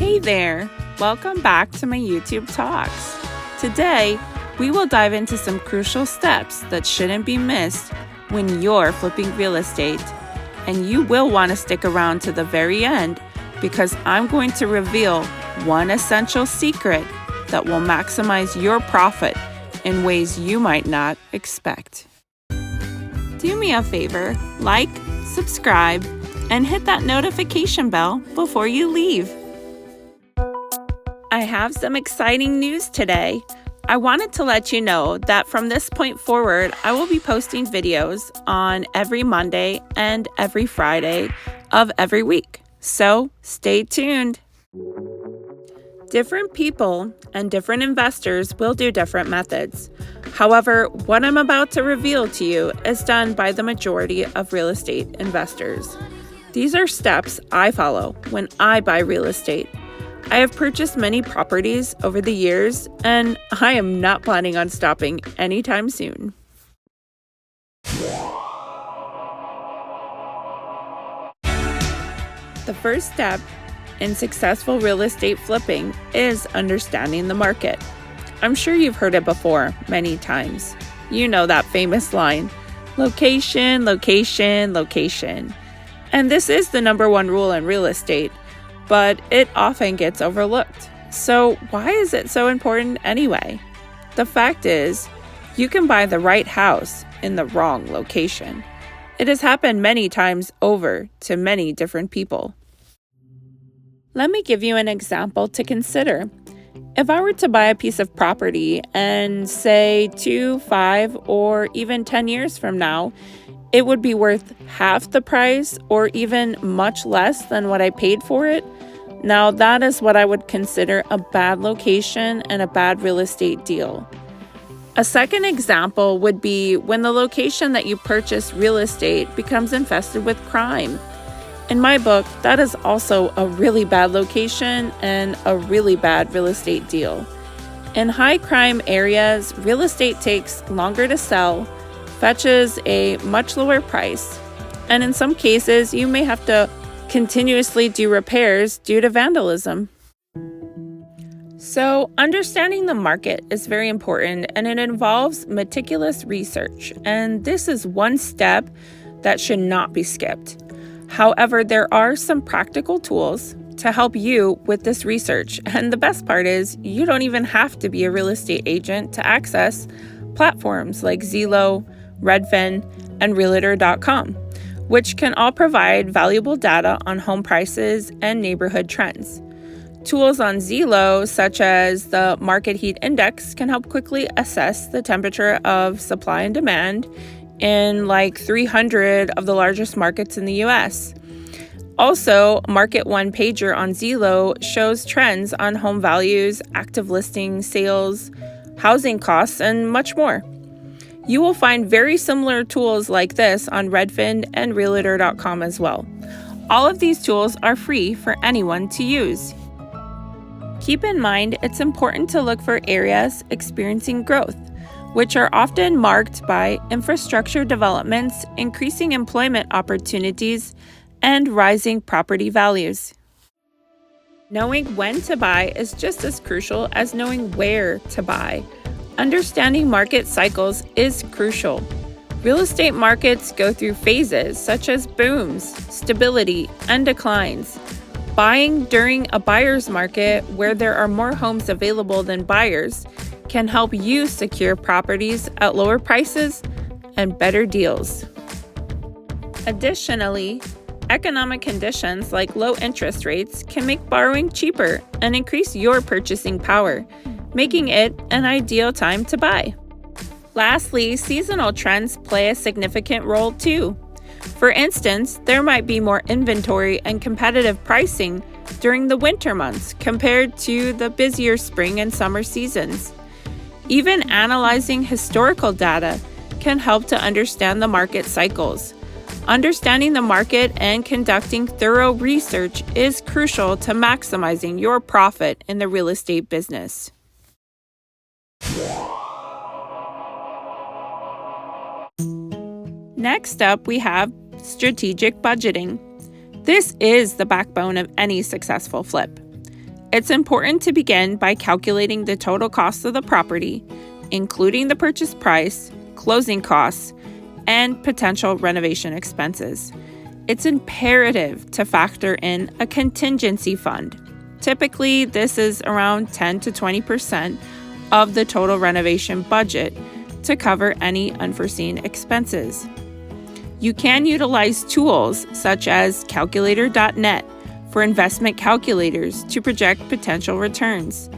Hey there! Welcome back to my YouTube Talks. Today, we will dive into some crucial steps that shouldn't be missed when you're flipping real estate. And you will want to stick around to the very end because I'm going to reveal one essential secret that will maximize your profit in ways you might not expect. Do me a favor, like, subscribe, and hit that notification bell before you leave. I have some exciting news today. I wanted to let you know that from this point forward, I will be posting videos on every Monday and every Friday of every week. So stay tuned. Different people and different investors will do different methods. However, what I'm about to reveal to you is done by the majority of real estate investors. These are steps I follow when I buy real estate. I have purchased many properties over the years, and I am not planning on stopping anytime soon. The first step in successful real estate flipping is understanding the market. I'm sure you've heard it before many times. You know that famous line, location, location, location. And this is the number one rule in real estate, but it often gets overlooked. So why is it so important anyway? The fact is, you can buy the right house in the wrong location. It has happened many times over to many different people. Let me give you an example to consider. If I were to buy a piece of property and say 2, 5, or even 10 years from now, it would be worth half the price or even much less than what I paid for it. Now, that is what I would consider a bad location and a bad real estate deal. A second example would be when the location that you purchase real estate becomes infested with crime. In my book, that is also a really bad location and a really bad real estate deal. In high crime areas, real estate takes longer to sell, fetches a much lower price, and in some cases, you may have to continuously do repairs due to vandalism. So, understanding the market is very important, and it involves meticulous research, and this is one step that should not be skipped. However, there are some practical tools to help you with this research, and the best part is you don't even have to be a real estate agent to access platforms like Zillow, Redfin, and Realtor.com, which can all provide valuable data on home prices and neighborhood trends. Tools on Zillow, such as the Market Heat Index, can help quickly assess the temperature of supply and demand in like 300 of the largest markets in the US. Also, Market One Pager on Zillow shows trends on home values, active listings, sales, housing costs, and much more. You will find very similar tools like this on Redfin and Realtor.com as well. All of these tools are free for anyone to use. Keep in mind, it's important to look for areas experiencing growth, which are often marked by infrastructure developments, increasing employment opportunities, and rising property values. Knowing when to buy is just as crucial as knowing where to buy. Understanding market cycles is crucial. Real estate markets go through phases such as booms, stability, and declines. Buying during a buyer's market where there are more homes available than buyers can help you secure properties at lower prices and better deals. Additionally, economic conditions like low interest rates can make borrowing cheaper and increase your purchasing power, making it an ideal time to buy. Lastly, seasonal trends play a significant role too. For instance, there might be more inventory and competitive pricing during the winter months compared to the busier spring and summer seasons. Even analyzing historical data can help to understand the market cycles. Understanding the market and conducting thorough research is crucial to maximizing your profit in the real estate business. Next up, we have strategic budgeting. This is the backbone of any successful flip. It's important to begin by calculating the total cost of the property, including the purchase price, closing costs, and potential renovation expenses. It's imperative to factor in a contingency fund. Typically, this is around 10 to 20% of the total renovation budget to cover any unforeseen expenses. You can utilize tools such as calculator.net for investment calculators to project potential returns.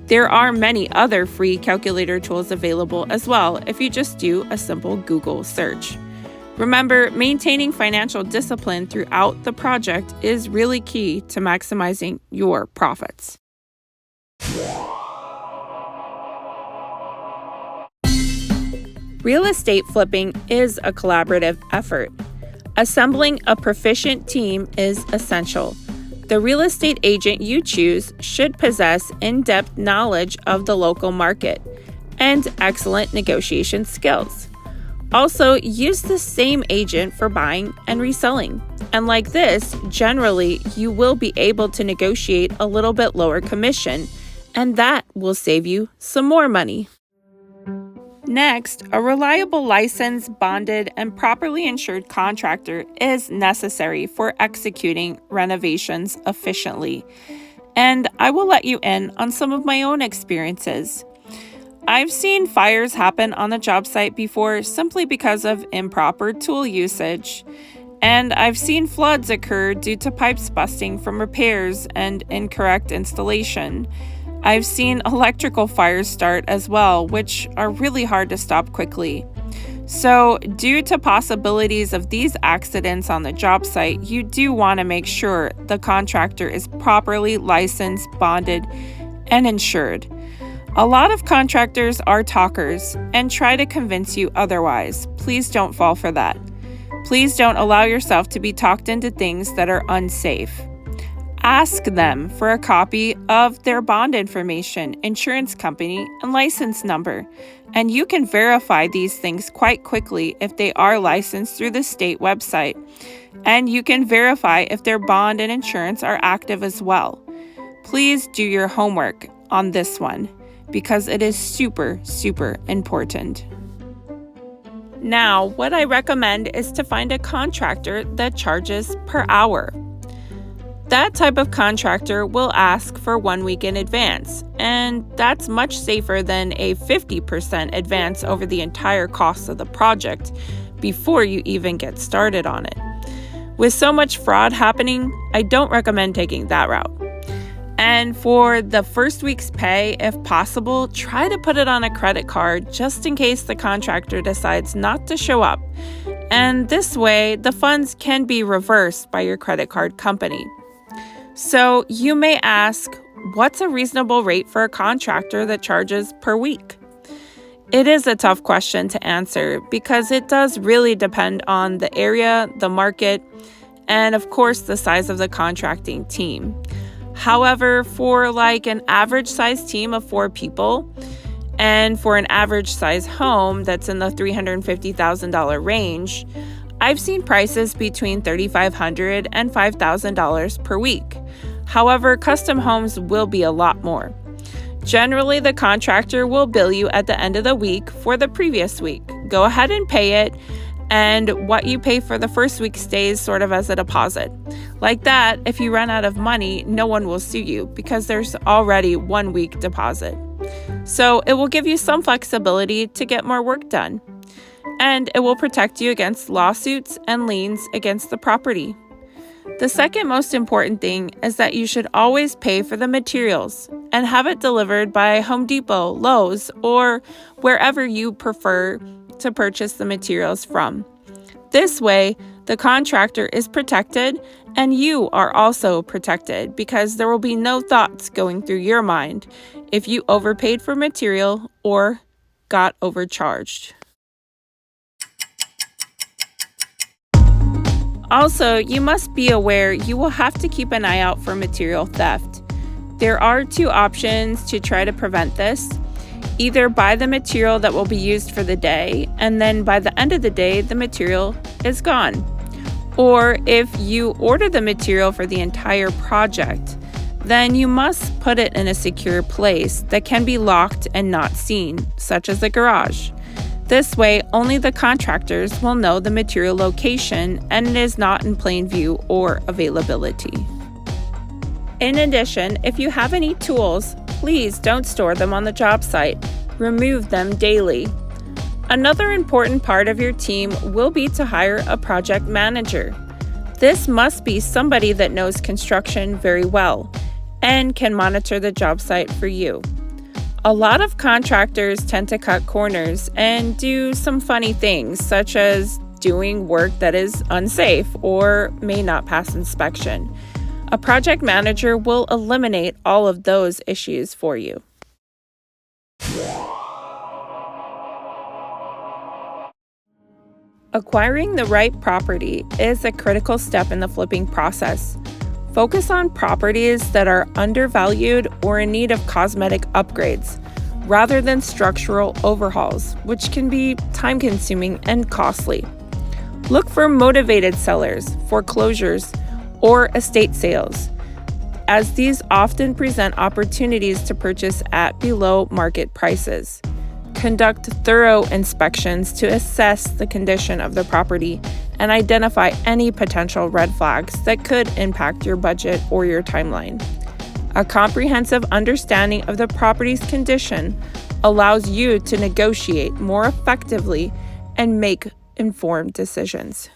There are many other free calculator tools available as well if you just do a simple Google search. Remember, maintaining financial discipline throughout the project is really key to maximizing your profits. Real estate flipping is a collaborative effort. Assembling a proficient team is essential. The real estate agent you choose should possess in-depth knowledge of the local market and excellent negotiation skills. Also, use the same agent for buying and reselling. And like this, generally, you will be able to negotiate a little bit lower commission, and that will save you some more money. Next, a reliable licensed, bonded, and properly insured contractor is necessary for executing renovations efficiently. And I will let you in on some of my own experiences. I've seen fires happen on the job site before simply because of improper tool usage. And I've seen floods occur due to pipes busting from repairs and incorrect installation. I've seen electrical fires start as well, which are really hard to stop quickly. So, due to possibilities of these accidents on the job site, you do want to make sure the contractor is properly licensed, bonded, and insured. A lot of contractors are talkers and try to convince you otherwise. Please don't fall for that. Please don't allow yourself to be talked into things that are unsafe. Ask them for a copy of their bond information, insurance company, and license number, and you can verify these things quite quickly if they are licensed through the state website, and you can verify if their bond and insurance are active as well. Please do your homework on this one because it is super, super important. Now, what I recommend is to find a contractor that charges per hour. That type of contractor will ask for 1 week in advance, and that's much safer than a 50% advance over the entire cost of the project before you even get started on it. With so much fraud happening, I don't recommend taking that route. And for the first week's pay, if possible, try to put it on a credit card just in case the contractor decides not to show up. And this way, the funds can be reversed by your credit card company. So you may ask, what's a reasonable rate for a contractor that charges per week? It is a tough question to answer because it does really depend on the area, the market, and of course the size of the contracting team. However, for like an average size team of 4 people, and for an average size home that's in the $350,000 range, I've seen prices between $3,500 and $5,000 per week. However, custom homes will be a lot more. Generally, the contractor will bill you at the end of the week for the previous week. Go ahead and pay it, and what you pay for the first week stays sort of as a deposit. Like that, if you run out of money, no one will sue you because there's already 1 week deposit. So it will give you some flexibility to get more work done. And it will protect you against lawsuits and liens against the property. The second most important thing is that you should always pay for the materials and have it delivered by Home Depot, Lowe's, or wherever you prefer to purchase the materials from. This way, the contractor is protected and you are also protected because there will be no thoughts going through your mind if you overpaid for material or got overcharged. Also, you must be aware you will have to keep an eye out for material theft. There are 2 options to try to prevent this. Either buy the material that will be used for the day, and then by the end of the day, the material is gone. Or if you order the material for the entire project, then you must put it in a secure place that can be locked and not seen, such as a garage. This way, only the contractors will know the material location and it is not in plain view or availability. In addition, if you have any tools, please don't store them on the job site. Remove them daily. Another important part of your team will be to hire a project manager. This must be somebody that knows construction very well and can monitor the job site for you. A lot of contractors tend to cut corners and do some funny things, such as doing work that is unsafe or may not pass inspection. A project manager will eliminate all of those issues for you. Acquiring the right property is a critical step in the flipping process. Focus on properties that are undervalued or in need of cosmetic upgrades, rather than structural overhauls, which can be time-consuming and costly. Look for motivated sellers, foreclosures, or estate sales, as these often present opportunities to purchase at below market prices. Conduct thorough inspections to assess the condition of the property and identify any potential red flags that could impact your budget or your timeline. A comprehensive understanding of the property's condition allows you to negotiate more effectively and make informed decisions.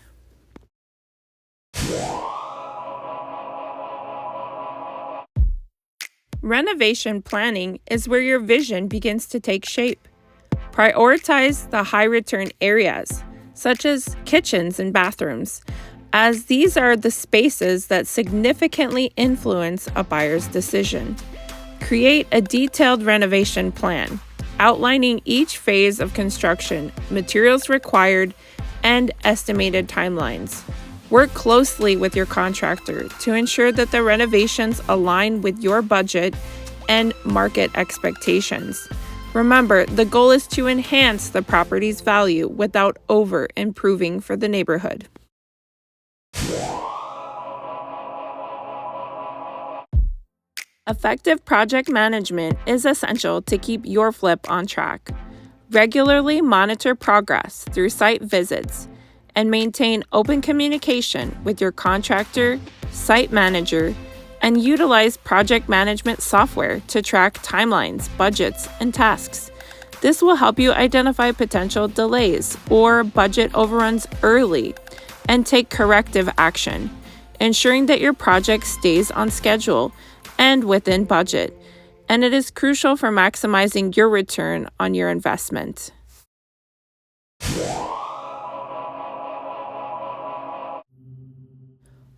Renovation planning is where your vision begins to take shape. Prioritize the high-return areas, such as kitchens and bathrooms, as these are the spaces that significantly influence a buyer's decision. Create a detailed renovation plan, outlining each phase of construction, materials required, and estimated timelines. Work closely with your contractor to ensure that the renovations align with your budget and market expectations. Remember, the goal is to enhance the property's value without over-improving for the neighborhood. Effective project management is essential to keep your flip on track. Regularly monitor progress through site visits and maintain open communication with your contractor, site manager, and utilize project management software to track timelines, budgets, and tasks. This will help you identify potential delays or budget overruns early and take corrective action, ensuring that your project stays on schedule and within budget. And it is crucial for maximizing your return on your investment.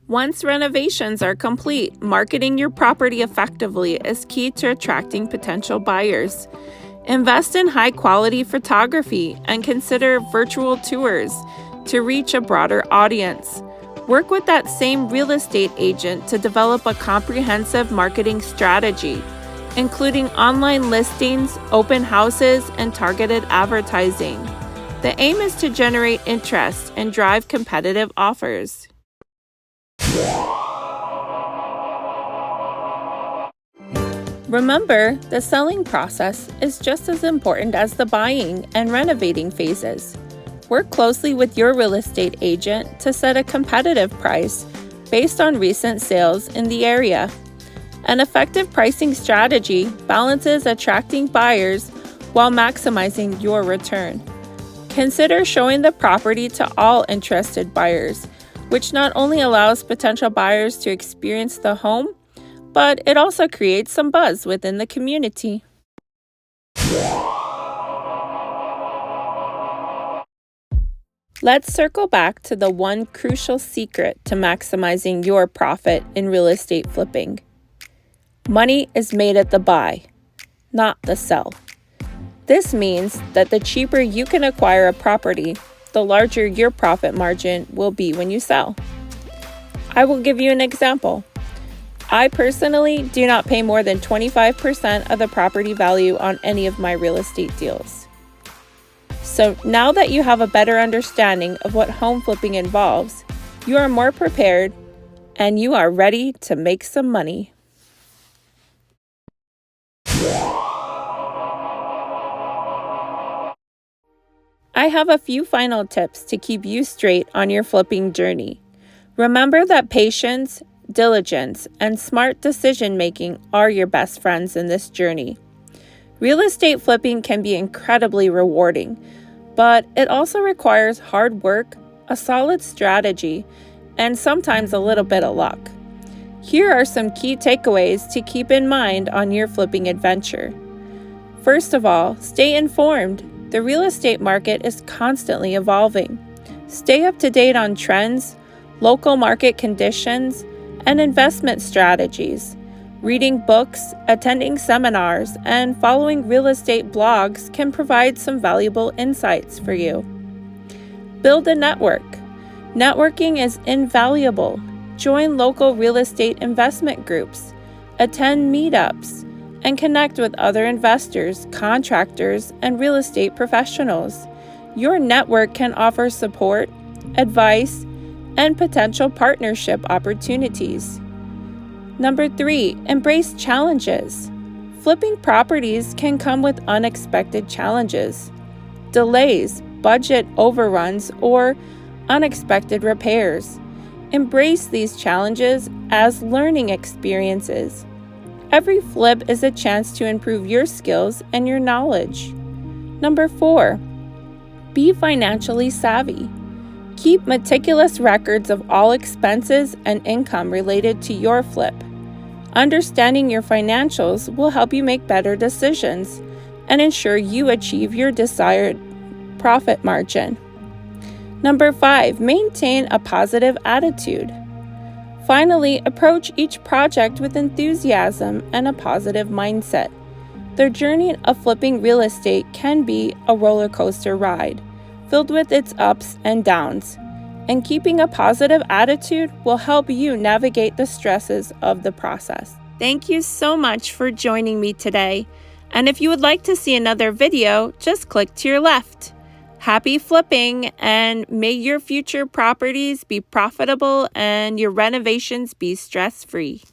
Once renovations are complete, marketing your property effectively is key to attracting potential buyers. Invest in high-quality photography and consider virtual tours to reach a broader audience. Work with that same real estate agent to develop a comprehensive marketing strategy, including online listings, open houses, and targeted advertising. The aim is to generate interest and drive competitive offers. Remember, the selling process is just as important as the buying and renovating phases. Work closely with your real estate agent to set a competitive price based on recent sales in the area. An effective pricing strategy balances attracting buyers while maximizing your return. Consider showing the property to all interested buyers, which not only allows potential buyers to experience the home, but it also creates some buzz within the community. Let's circle back to the one crucial secret to maximizing your profit in real estate flipping. Money is made at the buy, not the sell. This means that the cheaper you can acquire a property, the larger your profit margin will be when you sell. I will give you an example. I personally do not pay more than 25% of the property value on any of my real estate deals. So now that you have a better understanding of what home flipping involves, you are more prepared and you are ready to make some money. have a few final tips to keep you straight on your flipping journey. Remember that patience, diligence, and smart decision making are your best friends in this journey. Real estate flipping can be incredibly rewarding, but it also requires hard work, a solid strategy, and sometimes a little bit of luck. Here are some key takeaways to keep in mind on your flipping adventure. First of all, stay informed. The real estate market is constantly evolving. Stay up to date on trends, local market conditions, and investment strategies. Reading books, attending seminars, and following real estate blogs can provide some valuable insights for you. Build a network. Networking is invaluable. Join local real estate investment groups, attend meetups, and connect with other investors, contractors, and real estate professionals. Your network can offer support, advice, and potential partnership opportunities. Number 3, embrace challenges. Flipping properties can come with unexpected challenges, delays, budget overruns, or unexpected repairs. Embrace these challenges as learning experiences. Every flip is a chance to improve your skills and your knowledge. Number 4, be financially savvy. Keep meticulous records of all expenses and income related to your flip. Understanding your financials will help you make better decisions and ensure you achieve your desired profit margin. Number 5, maintain a positive attitude. Finally, approach each project with enthusiasm and a positive mindset. The journey of flipping real estate can be a roller coaster ride, filled with its ups and downs, and keeping a positive attitude will help you navigate the stresses of the process. Thank you so much for joining me today, and if you would like to see another video, just click to your left. Happy flipping, and may your future properties be profitable and your renovations be stress-free.